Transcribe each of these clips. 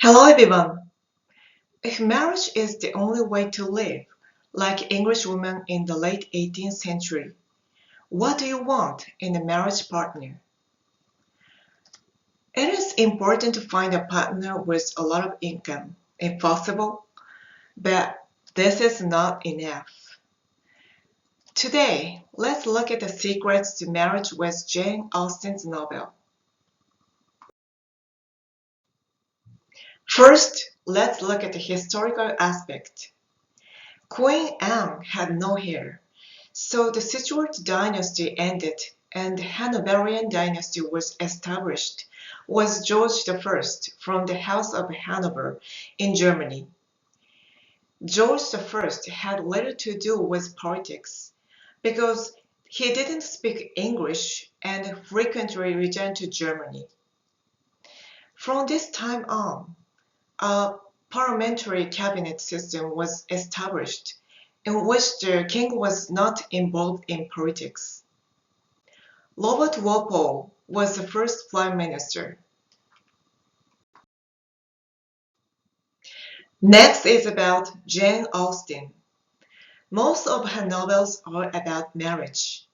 Hello everyone. If marriage is the only way to live, like English women in the late 18th century, what do you want in a marriage partner? It is important to find a partner with a lot of income, if possible, but this is not enough. Today, let's look at the secrets to marriage with Jane Austen's novel. First, let's look at the historical aspect. Queen Anne had no hair. So the Stuart dynasty ended and the Hanoverian dynasty was established was George I from the House of Hanover in Germany. George I had little to do with politics because he didn't speak English and frequently returned to Germany. From this time on, a parliamentary cabinet system was established in which the king was not involved in politics. Robert Walpole was the first Prime Minister. Next is about Jane Austen. Most of her novels are about marriage.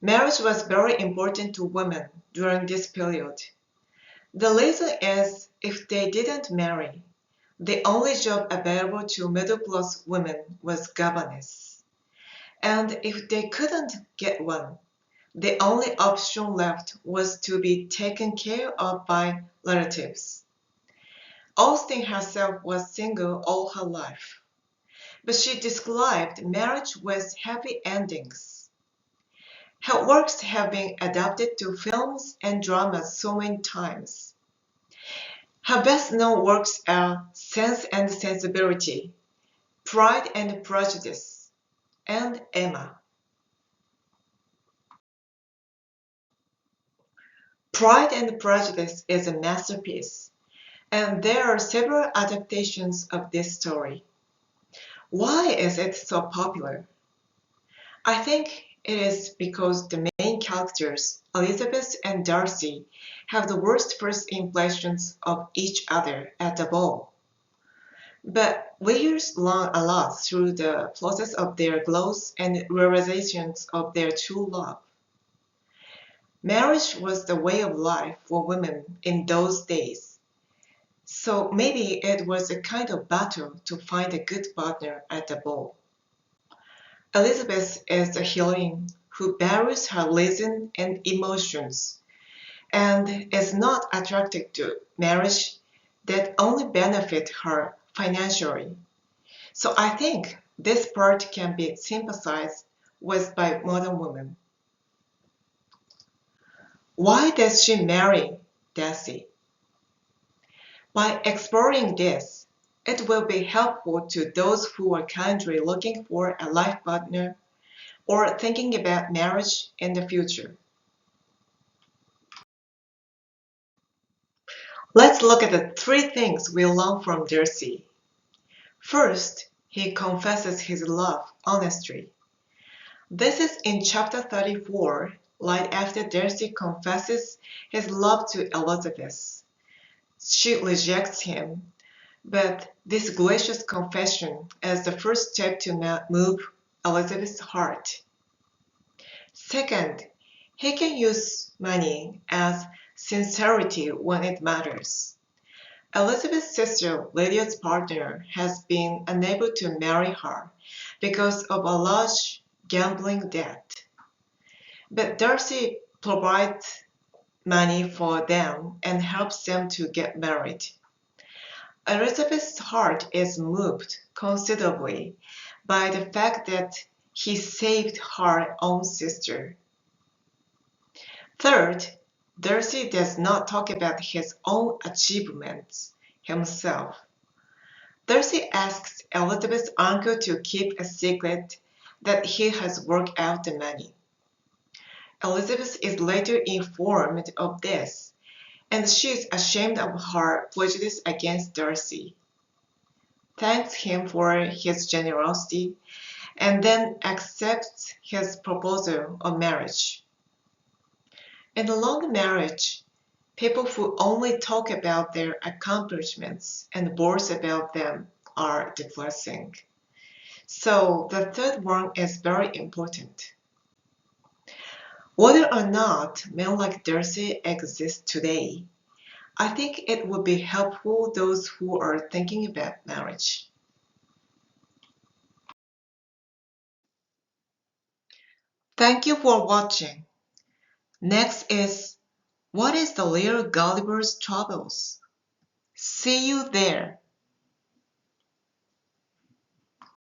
Marriage was very important to women during this period. The reason is if they didn't marry, the only job available to middle-class women was governess. And if they couldn't get one, the only option left was to be taken care of by relatives. Austen herself was single all her life, but she described marriage with happy endings. Her works have been adapted to films and dramas so many times. Her best-known works are Sense and Sensibility, Pride and Prejudice, and Emma. Pride and Prejudice is a masterpiece, and there are several adaptations of this story. Why is it so popular? I think it is because the main characters, Elizabeth and Darcy, have the worst first impressions of each other at the ball. But we learn a lot through the process of their growth and realizations of their true love. Marriage was the way of life for women in those days. So maybe it was a kind of battle to find a good partner at the ball. Elizabeth is the heroine who buries her reason and emotions and is not attracted to marriage that only benefit her financially. So I think this part can be sympathized with by modern women. Why does she marry Darcy? By exploring this, it will be helpful to those who are currently looking for a life partner or thinking about marriage in the future. Let's look at the three things we learn from Darcy. First, he confesses his love honestly. This is in chapter 34, right after Darcy confesses his love to Elizabeth. She rejects him, but this gracious confession is the first step to move Elizabeth's heart. Second, he can use money as sincerity when it matters. Elizabeth's sister Lydia's partner has been unable to marry her because of a large gambling debt. But Darcy provides money for them and helps them to get married. Elizabeth's heart is moved considerably by the fact that he saved her own sister. Third, Darcy does not talk about his own achievements himself. Darcy asks Elizabeth's uncle to keep a secret that he has worked out the money. Elizabeth is later informed of this, and she is ashamed of her prejudice against Darcy, thanks him for his generosity, and then accepts his proposal of marriage. In a long marriage, People who only talk about their accomplishments and boast about them are depressing. So the third one is very important. Whether or not men like Darcy exist today, I think it would be helpful those who are thinking about marriage. Thank you for watching. Next is, what is the real Gulliver's Travels? See you there.